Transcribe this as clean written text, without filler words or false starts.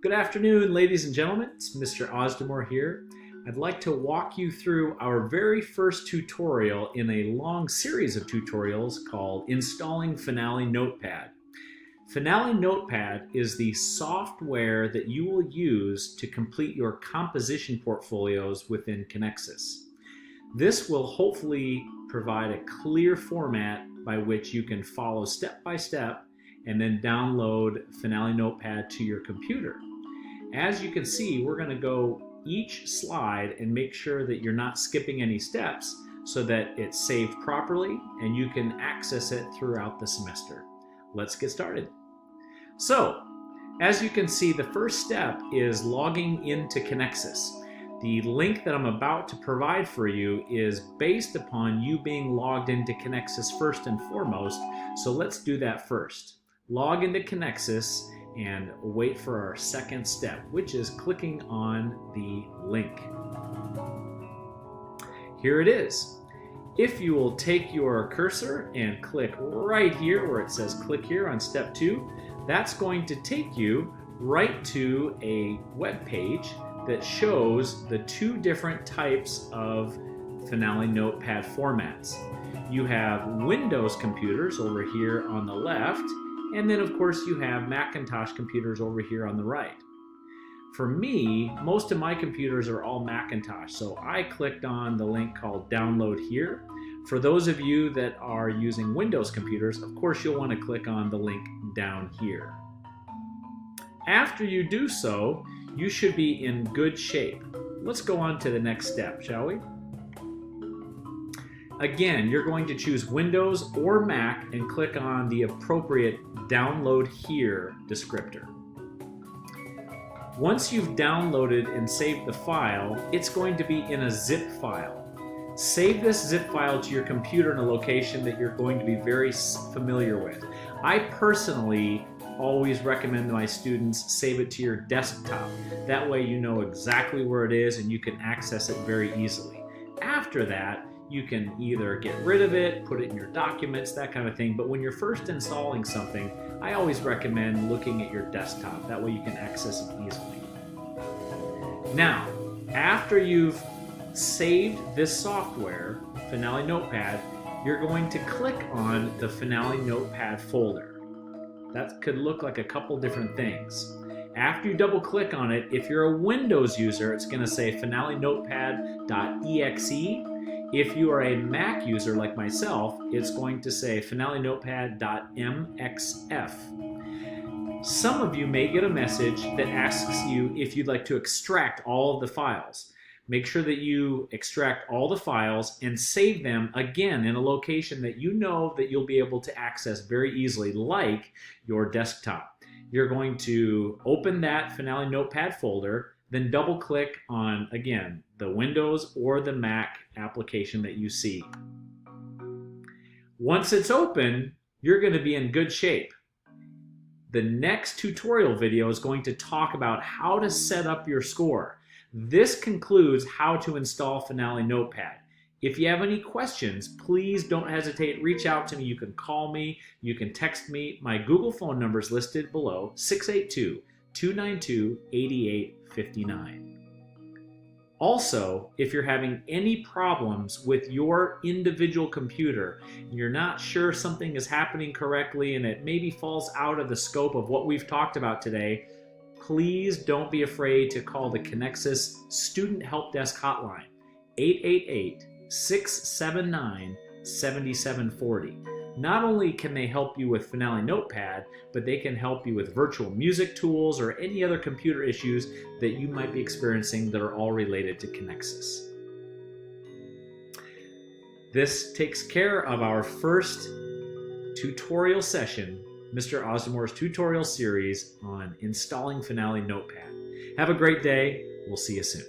Good afternoon, ladies and gentlemen. It's Mr. Ausdemore here. I'd like to walk you through our very first tutorial in a long series of tutorials called Installing Finale Notepad. Finale Notepad is the software that you will use to complete your composition portfolios within Connexus. This will hopefully provide a clear format by which you can follow step by step and then download Finale Notepad to your computer. As you can see, we're going to go each slide and make sure that you're not skipping any steps so that it's saved properly and you can access it throughout the semester. Let's get started. So, as you can see, the first step is logging into Connexus. The link that I'm about to provide for you is based upon you being logged into Connexus first and foremost, so let's do that first. Log into Connexus and wait for our second step, which is clicking on the link. Here it is. If you will take your cursor and click right here where it says click here on step 2, that's going to take you right to a web page that shows the two different types of Finale Notepad formats. You have Windows computers over here on the left, and then of course you have Macintosh computers over here on the right. For me, most of my computers are all Macintosh, so I clicked on the link called download here. For those of you that are using Windows computers, of course you'll want to click on the link down here. After you do so, you should be in good shape. Let's go on to the next step, shall we? Again, you're going to choose Windows or Mac and click on the appropriate Download Here descriptor. Once you've downloaded and saved the file, it's going to be in a zip file. Save this zip file to your computer in a location that you're going to be very familiar with. I personally always recommend to my students save it to your desktop. That way you know exactly where it is and you can access it very easily. After that, you can either get rid of it, put it in your documents, that kind of thing. But when you're first installing something, I always recommend looking at your desktop. That way you can access it easily. Now, after you've saved this software, Finale Notepad, you're going to click on the Finale Notepad folder. That could look like a couple different things. After you double click on it, if you're a Windows user, it's going to say Finale Notepad.exe. If you are a Mac user like myself, it's going to say Finale Notepad.mxf. Some of you may get a message that asks you if you'd like to extract all of the files. Make sure that you extract all the files and save them again in a location that you know that you'll be able to access very easily, like your desktop. You're going to open that Finale Notepad folder, then double click on, again, the Windows or the Mac application that you see. Once it's open, you're going to be in good shape. The next tutorial video is going to talk about how to set up your score. This concludes how to install Finale Notepad. If you have any questions, please don't hesitate. Reach out to me. You can call me. You can text me. My Google phone number is listed below, 682-292-8859. Also, if you're having any problems with your individual computer, and you're not sure something is happening correctly and it maybe falls out of the scope of what we've talked about today, please don't be afraid to call the Connexus Student Help Desk Hotline, 888-679-7740. Not only can they help you with Finale Notepad, but they can help you with virtual music tools or any other computer issues that you might be experiencing that are all related to Connexus. This takes care of our first tutorial session, Mr. Ausdemore's tutorial series on installing Finale Notepad. Have a great day. We'll see you soon.